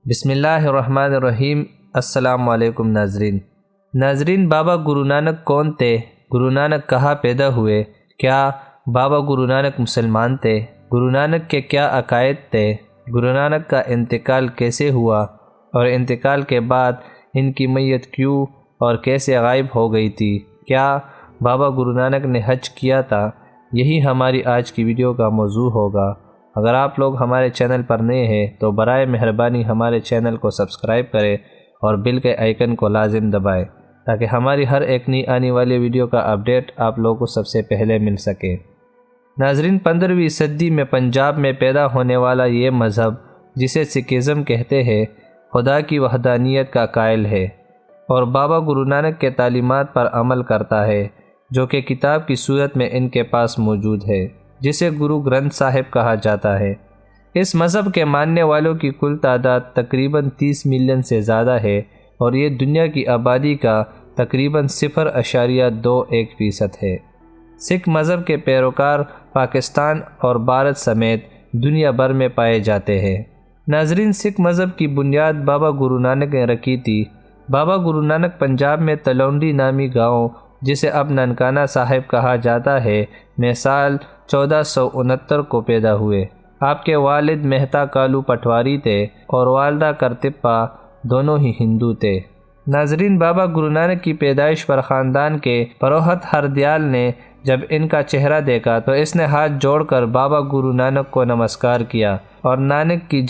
بسم اللہ الرحمن الرحیم۔ السلام علیکم ناظرین، بابا گرو نانک کون تھے؟ گرو نانک کہاں پیدا ہوئے؟ کیا بابا گرو نانک مسلمان تھے؟ گرو نانک کے کیا عقائد تھے؟ گرو نانک کا انتقال کیسے ہوا اور انتقال کے بعد ان کی میت کیوں اور کیسے غائب ہو گئی تھی؟ کیا بابا گرو نانک نے حج کیا تھا؟ یہی ہماری آج کی ویڈیو کا موضوع ہوگا۔ اگر آپ لوگ ہمارے چینل پر نئے ہیں تو برائے مہربانی ہمارے چینل کو سبسکرائب کریں اور بیل کے آئیکن کو لازم دبائیں تاکہ ہماری ہر ایک نئی آنے والی ویڈیو کا اپڈیٹ آپ لوگوں کو سب سے پہلے مل سکے۔ ناظرین، 15ویں صدی میں پنجاب میں پیدا ہونے والا یہ مذہب، جسے سکھزم کہتے ہیں، خدا کی وحدانیت کا قائل ہے اور بابا گرو نانک کے تعلیمات پر عمل کرتا ہے، جو کہ کتاب کی صورت میں ان کے پاس موجود ہے، جسے گرو گرنتھ صاحب کہا جاتا ہے۔ اس مذہب کے ماننے والوں کی کل تعداد تقریباً 30 ملین سے زیادہ ہے اور یہ دنیا کی آبادی کا تقریباً 0.21% ہے۔ سکھ مذہب کے پیروکار پاکستان اور بھارت سمیت دنیا بھر میں پائے جاتے ہیں۔ ناظرین، سکھ مذہب کی بنیاد بابا گرو نانک نے رکھی تھی۔ بابا گرو نانک پنجاب میں تلونڈی نامی گاؤں، جسے اب ننکانہ صاحب کہا جاتا ہے، میں سال 1469 کو پیدا ہوئے۔ آپ کے والد مہتا کالو پٹواری تھے اور والدہ کرتپا، دونوں ہی ہندو تھے۔ ناظرین، بابا گرو نانک کی پیدائش پر خاندان کے پروہت ہردیال نے جب ان کا چہرہ دیکھا تو اس نے ہاتھ جوڑ کر بابا گرو نانک کو نمسکار کیا اور نانک کی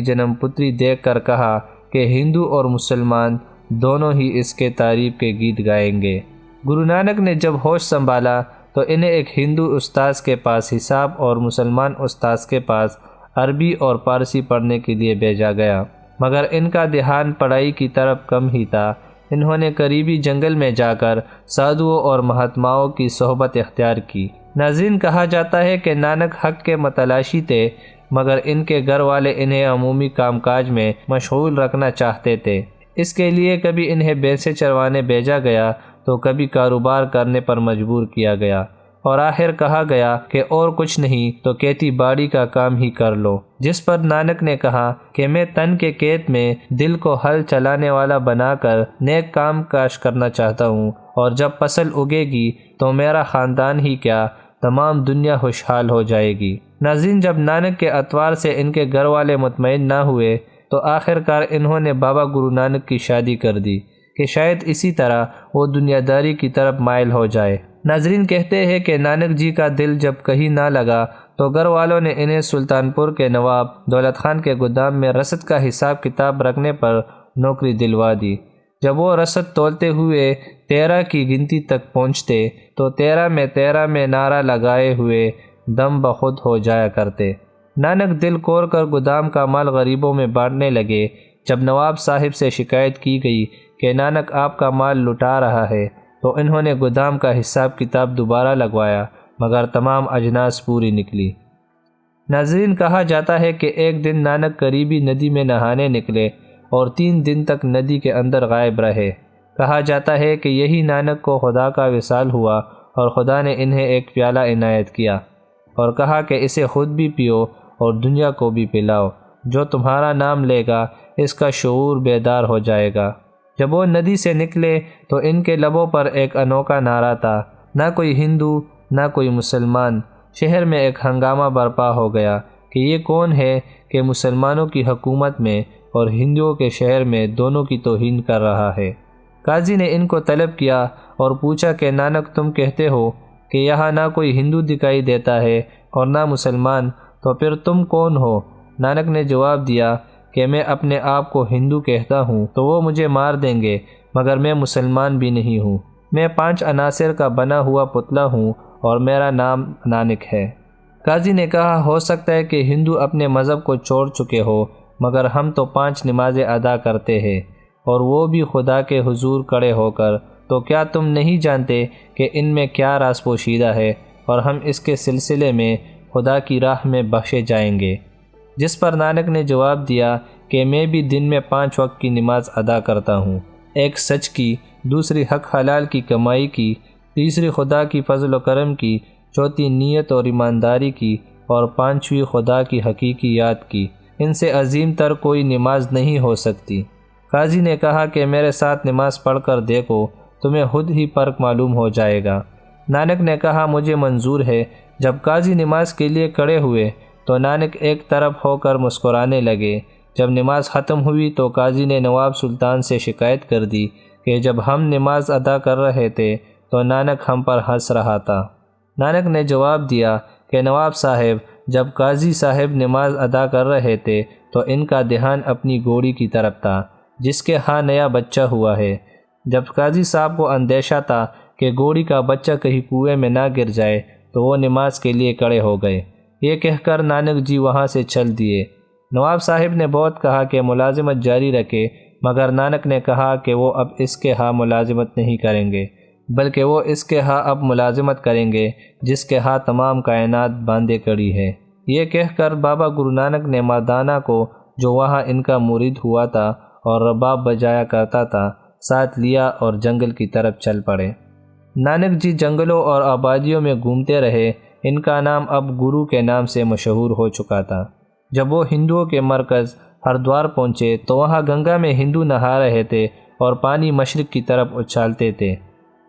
جنم پتری دیکھ کر کہا کہ ہندو اور مسلمان دونوں ہی اس کے تعریف کے گیت گائیں گے۔ گرو نانک نے جب ہوش سنبھالا تو انہیں ایک ہندو استاذ کے پاس حساب اور مسلمان استاذ کے پاس عربی اور فارسی پڑھنے کے لیے بھیجا گیا، مگر ان کا دھیان پڑھائی کی طرف کم ہی تھا۔ انہوں نے قریبی جنگل میں جا کر سادھوؤں اور مہاتماؤں کی صحبت اختیار کی۔ ناظرین، کہا جاتا ہے کہ نانک حق کے متلاشی تھے، مگر ان کے گھر والے انہیں عمومی کام کاج میں مشغول رکھنا چاہتے تھے۔ اس کے لیے کبھی انہیں بھینسیں چروانے بھیجا گیا تو کبھی کاروبار کرنے پر مجبور کیا گیا اور آخر کہا گیا کہ اور کچھ نہیں تو کھیتی باڑی کا کام ہی کر لو، جس پر نانک نے کہا کہ میں تن کے کھیت میں دل کو ہل چلانے والا بنا کر نیک کام کاج کرنا چاہتا ہوں، اور جب فصل اگے گی تو میرا خاندان ہی کیا تمام دنیا خوشحال ہو جائے گی۔ ناظرین، جب نانک کے اطوار سے ان کے گھر والے مطمئن نہ ہوئے تو آخر کار انہوں نے بابا گرو نانک کی شادی کر دی کہ شاید اسی طرح وہ دنیا داری کی طرف مائل ہو جائے۔ ناظرین، کہتے ہیں کہ نانک جی کا دل جب کہیں نہ لگا تو گھر والوں نے انہیں سلطان پور کے نواب دولت خان کے گودام میں رسد کا حساب کتاب رکھنے پر نوکری دلوا دی۔ جب وہ رسد تولتے ہوئے 13 کی گنتی تک پہنچتے تو 13 میں نعرہ لگائے ہوئے دم بخود ہو جایا کرتے۔ نانک دل کھول کر گودام کا مال غریبوں میں بانٹنے لگے۔ جب نواب صاحب سے شکایت کی گئی کہ نانک آپ کا مال لٹا رہا ہے تو انہوں نے گودام کا حساب کتاب دوبارہ لگوایا، مگر تمام اجناس پوری نکلی۔ ناظرین، کہا جاتا ہے کہ ایک دن نانک قریبی ندی میں نہانے نکلے اور 3 دن تک ندی کے اندر غائب رہے۔ کہا جاتا ہے کہ یہی نانک کو خدا کا وصال ہوا اور خدا نے انہیں ایک پیالہ عنایت کیا اور کہا کہ اسے خود بھی پیو اور دنیا کو بھی پلاؤ۔ جو تمہارا نام لے گا اس کا شعور بیدار ہو جائے گا۔ جب وہ ندی سے نکلے تو ان کے لبوں پر ایک انوکھا نعرہ تھا، نہ کوئی ہندو نہ کوئی مسلمان۔ شہر میں ایک ہنگامہ برپا ہو گیا کہ یہ کون ہے کہ مسلمانوں کی حکومت میں اور ہندوؤں کے شہر میں دونوں کی توہین کر رہا ہے۔ قاضی نے ان کو طلب کیا اور پوچھا کہ نانک، تم کہتے ہو کہ یہاں نہ کوئی ہندو دکھائی دیتا ہے اور نہ مسلمان، تو پھر تم کون ہو؟ نانک نے جواب دیا کہ میں اپنے آپ کو ہندو کہتا ہوں تو وہ مجھے مار دیں گے، مگر میں مسلمان بھی نہیں ہوں۔ میں 5 عناصر کا بنا ہوا پتلا ہوں اور میرا نام نانک ہے۔ قاضی نے کہا، ہو سکتا ہے کہ ہندو اپنے مذہب کو چھوڑ چکے ہو، مگر ہم تو 5 نمازیں ادا کرتے ہیں اور وہ بھی خدا کے حضور کھڑے ہو کر، تو کیا تم نہیں جانتے کہ ان میں کیا راز پوشیدہ ہے اور ہم اس کے سلسلے میں خدا کی راہ میں بخشے جائیں گے؟ جس پر نانک نے جواب دیا کہ میں بھی دن میں 5 وقت کی نماز ادا کرتا ہوں، ایک سچ کی، دوسری حق حلال کی کمائی کی، تیسری خدا کی فضل و کرم کی، چوتھی نیت اور ایمانداری کی، اور 5ویں خدا کی حقیقی یاد کی۔ ان سے عظیم تر کوئی نماز نہیں ہو سکتی۔ قاضی نے کہا کہ میرے ساتھ نماز پڑھ کر دیکھو، تمہیں خود ہی فرق معلوم ہو جائے گا۔ نانک نے کہا مجھے منظور ہے۔ جب قاضی نماز کے لیے کھڑے ہوئے تو نانک ایک طرف ہو کر مسکرانے لگے۔ جب نماز ختم ہوئی تو قاضی نے نواب سلطان سے شکایت کر دی کہ جب ہم نماز ادا کر رہے تھے تو نانک ہم پر ہنس رہا تھا۔ نانک نے جواب دیا کہ نواب صاحب، جب قاضی صاحب نماز ادا کر رہے تھے تو ان کا دھیان اپنی گھوڑی کی طرف تھا جس کے ہاں نیا بچہ ہوا ہے۔ جب قاضی صاحب کو اندیشہ تھا کہ گھوڑی کا بچہ کہیں کنویں میں نہ گر جائے تو وہ نماز کے لیے کھڑے ہو گئے۔ یہ کہہ کر نانک جی وہاں سے چل دیے۔ نواب صاحب نے بہت کہا کہ ملازمت جاری رکھے، مگر نانک نے کہا کہ وہ اب اس کے ہاں ملازمت نہیں کریں گے، بلکہ وہ اس کے ہاں اب ملازمت کریں گے جس کے ہاں تمام کائنات باندھے کھڑی ہے۔ یہ کہہ کر بابا گرو نانک نے مردانہ کو، جو وہاں ان کا مرید ہوا تھا اور رباب بجایا کرتا تھا، ساتھ لیا اور جنگل کی طرف چل پڑے۔ نانک جی جنگلوں اور آبادیوں میں گھومتے رہے۔ ان کا نام اب گرو کے نام سے مشہور ہو چکا تھا۔ جب وہ ہندوؤں کے مرکز ہردوار پہنچے تو وہاں گنگا میں ہندو نہا رہے تھے اور پانی مشرق کی طرف اچھالتے تھے۔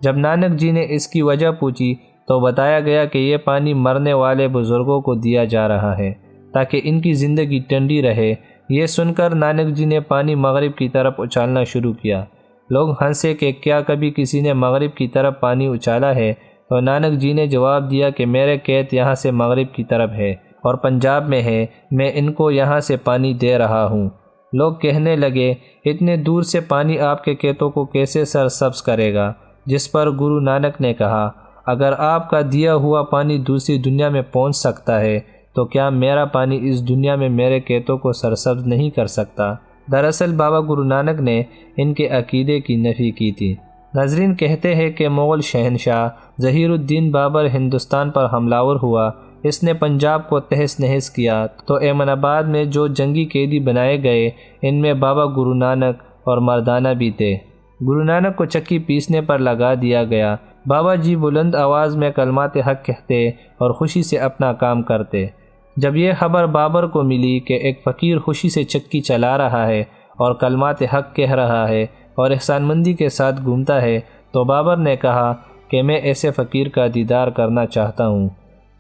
جب نانک جی نے اس کی وجہ پوچھی تو بتایا گیا کہ یہ پانی مرنے والے بزرگوں کو دیا جا رہا ہے تاکہ ان کی زندگی ٹھنڈی رہے۔ یہ سن کر نانک جی نے پانی مغرب کی طرف اچھالنا شروع کیا۔ لوگ ہنسے کہ کیا کبھی کسی نے مغرب کی طرف پانی اچھالا ہے؟ تو نانک جی نے جواب دیا کہ میرے کھیت یہاں سے مغرب کی طرف ہے اور پنجاب میں ہے، میں ان کو یہاں سے پانی دے رہا ہوں۔ لوگ کہنے لگے اتنے دور سے پانی آپ کے کھیتوں کو کیسے سرسبز کرے گا؟ جس پر گرو نانک نے کہا اگر آپ کا دیا ہوا پانی دوسری دنیا میں پہنچ سکتا ہے تو کیا میرا پانی اس دنیا میں میرے کھیتوں کو سرسبز نہیں کر سکتا؟ دراصل بابا گرو نانک نے ان کے عقیدے کی نفی کی تھی۔ ناظرین، کہتے ہیں کہ مغل شہنشاہ ظہیر الدین بابر ہندوستان پر حملہ ور ہوا۔ اس نے پنجاب کو تہس نہس کیا تو ایمن آباد میں جو جنگی قیدی بنائے گئے ان میں بابا گرو نانک اور مردانہ بھی تھے۔ گرو نانک کو چکی پیسنے پر لگا دیا گیا۔ بابا جی بلند آواز میں کلمات حق کہتے اور خوشی سے اپنا کام کرتے۔ جب یہ خبر بابر کو ملی کہ ایک فقیر خوشی سے چکی چلا رہا ہے اور کلمات حق کہہ رہا ہے اور احسان مندی کے ساتھ گھومتا ہے تو بابر نے کہا کہ میں ایسے فقیر کا دیدار کرنا چاہتا ہوں۔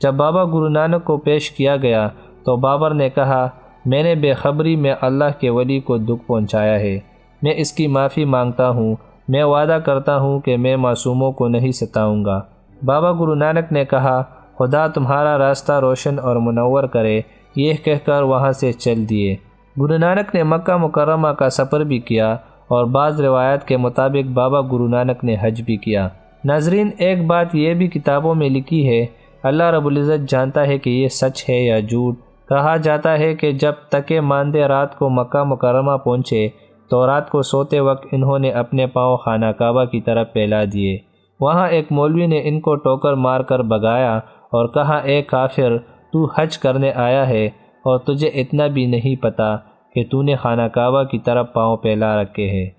جب بابا گرو نانک کو پیش کیا گیا تو بابر نے کہا میں نے بے خبری میں اللہ کے ولی کو دکھ پہنچایا ہے، میں اس کی معافی مانگتا ہوں، میں وعدہ کرتا ہوں کہ میں معصوموں کو نہیں ستاؤں گا۔ بابا گرو نانک نے کہا خدا تمہارا راستہ روشن اور منور کرے۔ یہ کہہ کر وہاں سے چل دیے۔ گرو نانک نے مکہ مکرمہ کا سفر بھی کیا اور بعض روایات کے مطابق بابا گرو نانک نے حج بھی کیا۔ ناظرین، ایک بات یہ بھی کتابوں میں لکھی ہے، اللہ رب العزت جانتا ہے کہ یہ سچ ہے یا جھوٹ۔ کہا جاتا ہے کہ جب تکے ماندے رات کو مکہ مکرمہ پہنچے تو رات کو سوتے وقت انہوں نے اپنے پاؤں خانہ کعبہ کی طرف پھیلا دیے۔ وہاں ایک مولوی نے ان کو ٹوکر مار کر بھگایا اور کہا اے کافر، تو حج کرنے آیا ہے اور تجھے اتنا بھی نہیں پتہ کہ تو نے خانہ کعبہ کی طرف پاؤں پھیلا رکھے ہیں۔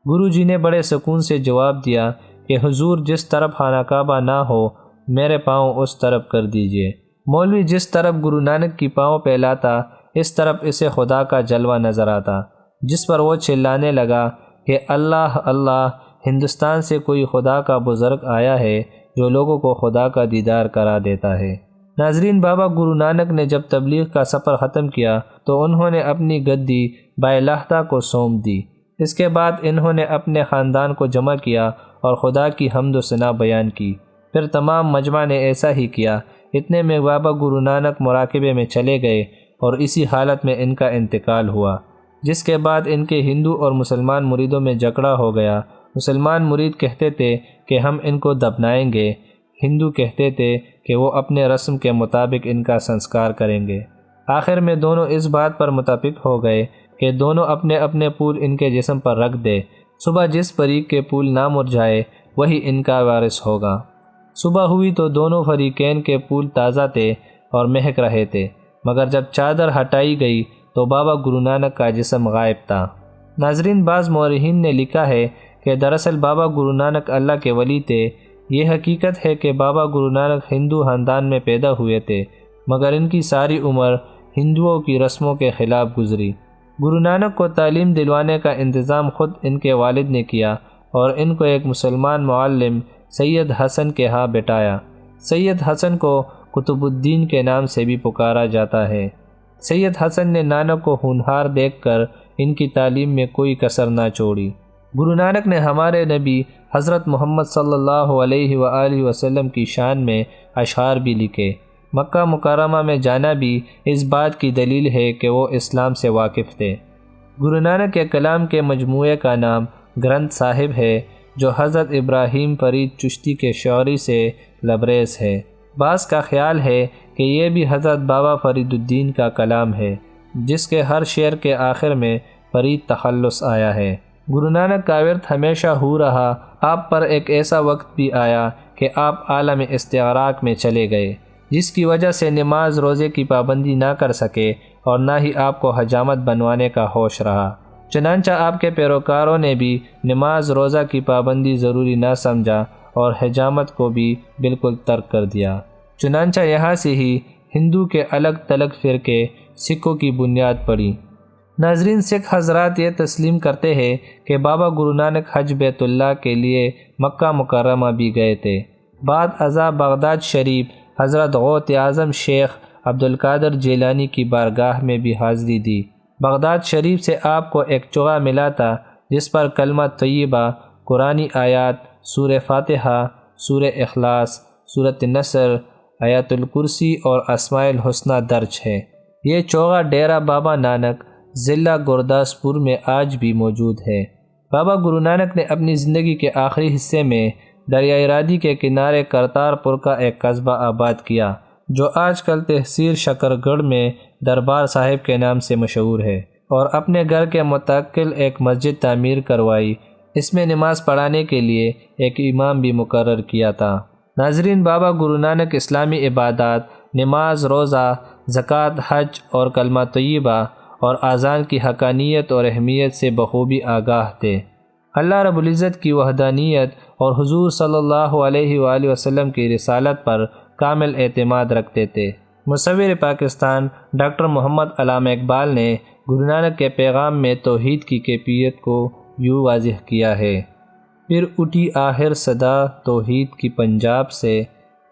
گرو جی نے بڑے سکون سے جواب دیا کہ حضور جس طرف خانہ کعبہ نہ ہو میرے پاؤں اس طرف کر دیجئے۔ مولوی جس طرف گرو نانک کی پاؤں پھیلاتا اس طرف اسے خدا کا جلوہ نظر آتا، جس پر وہ چلانے لگا کہ اللہ اللہ، ہندوستان سے کوئی خدا کا بزرگ آیا ہے جو لوگوں کو خدا کا دیدار کرا دیتا ہے۔ ناظرین، بابا گرو نانک نے جب تبلیغ کا سفر ختم کیا تو انہوں نے اپنی گدی بھائی لاہتا کو سونپ دی۔ اس کے بعد انہوں نے اپنے خاندان کو جمع کیا اور خدا کی حمد و ثنا بیان کی۔ پھر تمام مجمع نے ایسا ہی کیا۔ اتنے میں بابا گرو نانک مراقبے میں چلے گئے اور اسی حالت میں ان کا انتقال ہوا، جس کے بعد ان کے ہندو اور مسلمان مریدوں میں جھگڑا ہو گیا۔ مسلمان مرید کہتے تھے کہ ہم ان کو دفنائیں گے، ہندو کہتے تھے کہ وہ اپنے رسم کے مطابق ان کا سنسکار کریں گے۔ آخر میں دونوں اس بات پر متفق ہو گئے کہ دونوں اپنے اپنے پھول ان کے جسم پر رکھ دے۔ صبح جس فریق کے پھول نہ مرجھائے وہی ان کا وارث ہوگا۔ صبح ہوئی تو دونوں فریقین کے پھول تازہ تھے اور مہک رہے تھے، مگر جب چادر ہٹائی گئی تو بابا گرو نانک کا جسم غائب تھا۔ ناظرین، بعض مورخین نے لکھا ہے کہ دراصل بابا گرو نانک اللہ کے ولی تھے۔ یہ حقیقت ہے کہ بابا گرو نانک ہندو خاندان میں پیدا ہوئے تھے، مگر ان کی ساری عمر ہندوؤں کی رسموں کے خلاف گزری۔ گرو نانک کو تعلیم دلوانے کا انتظام خود ان کے والد نے کیا اور ان کو ایک مسلمان معلم سید حسن کے ہاں بٹھایا۔ سید حسن کو قطب الدین کے نام سے بھی پکارا جاتا ہے۔ سید حسن نے نانک کو ہونہار دیکھ کر ان کی تعلیم میں کوئی کسر نہ چھوڑی۔ گرو نانک نے ہمارے نبی حضرت محمد صلی اللہ علیہ وآلہ وسلم کی شان میں اشعار بھی لکھے۔ مکہ مکرمہ میں جانا بھی اس بات کی دلیل ہے کہ وہ اسلام سے واقف تھے۔ گرو نانک کے کلام کے مجموعے کا نام گرنتھ صاحب ہے، جو حضرت ابراہیم فرید چشتی کے شاعری سے لبریز ہے۔ بعض کا خیال ہے کہ یہ بھی حضرت بابا فرید الدین کا کلام ہے، جس کے ہر شعر کے آخر میں فرید تخلص آیا ہے۔ گرو نانک کا ورد ہمیشہ ہو رہا۔ آپ پر ایک ایسا وقت بھی آیا کہ آپ عالم استغراق میں چلے گئے، جس کی وجہ سے نماز روزے کی پابندی نہ کر سکے اور نہ ہی آپ کو حجامت بنوانے کا ہوش رہا۔ چنانچہ آپ کے پیروکاروں نے بھی نماز روزہ کی پابندی ضروری نہ سمجھا اور حجامت کو بھی بالکل ترک کر دیا۔ چنانچہ یہاں سے ہی ہندو کے الگ تلگ فرقے سکھوں کی بنیاد پڑی۔ ناظرین، سکھ حضرات یہ تسلیم کرتے ہیں کہ بابا گرو نانک حج بیت اللہ کے لیے مکہ مکرمہ بھی گئے تھے۔ بعد ازاں بغداد شریف حضرت غوث اعظم شیخ عبد القادر جیلانی کی بارگاہ میں بھی حاضری دی۔ بغداد شریف سے آپ کو ایک چوغا ملا تھا جس پر کلمہ طیبہ، قرآنی آیات، سورہ فاتحہ، سورہ اخلاص، سورۃ النصر، آیت الکرسی اور اسماء الحسنہ درج ہے۔ یہ چوغا ڈیرہ بابا نانک ضلع گورداسپور میں آج بھی موجود ہے۔ بابا گرو نانک نے اپنی زندگی کے آخری حصے میں دریائے رادی کے کنارے کرتارپور کا ایک قصبہ آباد کیا، جو آج کل تحصیل شکر گڑھ میں دربار صاحب کے نام سے مشہور ہے، اور اپنے گھر کے متعلق ایک مسجد تعمیر کروائی۔ اس میں نماز پڑھانے کے لیے ایک امام بھی مقرر کیا تھا۔ ناظرین، بابا گرو نانک اسلامی عبادات، نماز، روزہ، زکوٰۃ، حج اور کلمہ طیبہ اور اذان کی حقانیت اور اہمیت سے بخوبی آگاہ تھے۔ اللہ رب العزت کی وحدانیت اور حضور صلی اللہ علیہ وآلہ وسلم کی رسالت پر کامل اعتماد رکھتے تھے۔ مصور پاکستان ڈاکٹر محمد علامہ اقبال نے گرو نانک کے پیغام میں توحید کی کیفیت کو یوں واضح کیا ہے: پھر اٹھی آخر صدا توحید کی پنجاب سے،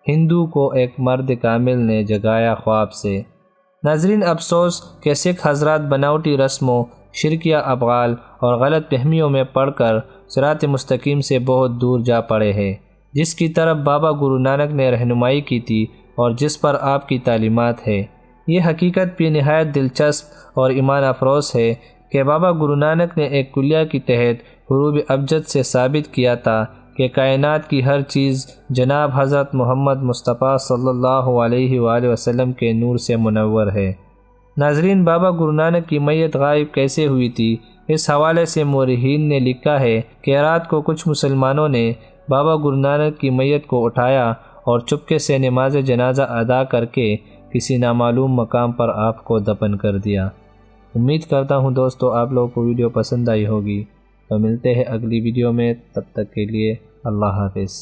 ہندو کو ایک مرد کامل نے جگایا خواب سے۔ ناظرین، افسوس کہ سکھ حضرات بناوٹی رسموں، شرکیہ افعال اور غلط فہمیوں میں پڑھ کر صراط مستقیم سے بہت دور جا پڑے ہیں، جس کی طرف بابا گرو نانک نے رہنمائی کی تھی اور جس پر آپ کی تعلیمات ہے۔ یہ حقیقت بھی نہایت دلچسپ اور ایمان افروز ہے کہ بابا گرو نانک نے ایک کلیہ کے تحت حروف ابجد سے ثابت کیا تھا کہ کائنات کی ہر چیز جناب حضرت محمد مصطفیٰ صلی اللہ علیہ وآلہ وسلم کے نور سے منور ہے۔ ناظرین، بابا گرو نانک کی میت غائب کیسے ہوئی تھی؟ اس حوالے سے مورخین نے لکھا ہے کہ رات کو کچھ مسلمانوں نے بابا گرو نانک کی میت کو اٹھایا اور چپکے سے نماز جنازہ ادا کر کے کسی نامعلوم مقام پر آپ کو دفن کر دیا۔ امید کرتا ہوں دوستو آپ لوگوں کو ویڈیو پسند آئی ہوگی۔ تو ملتے ہیں اگلی ویڈیو میں، تب تک کے لیے اللہ حافظ۔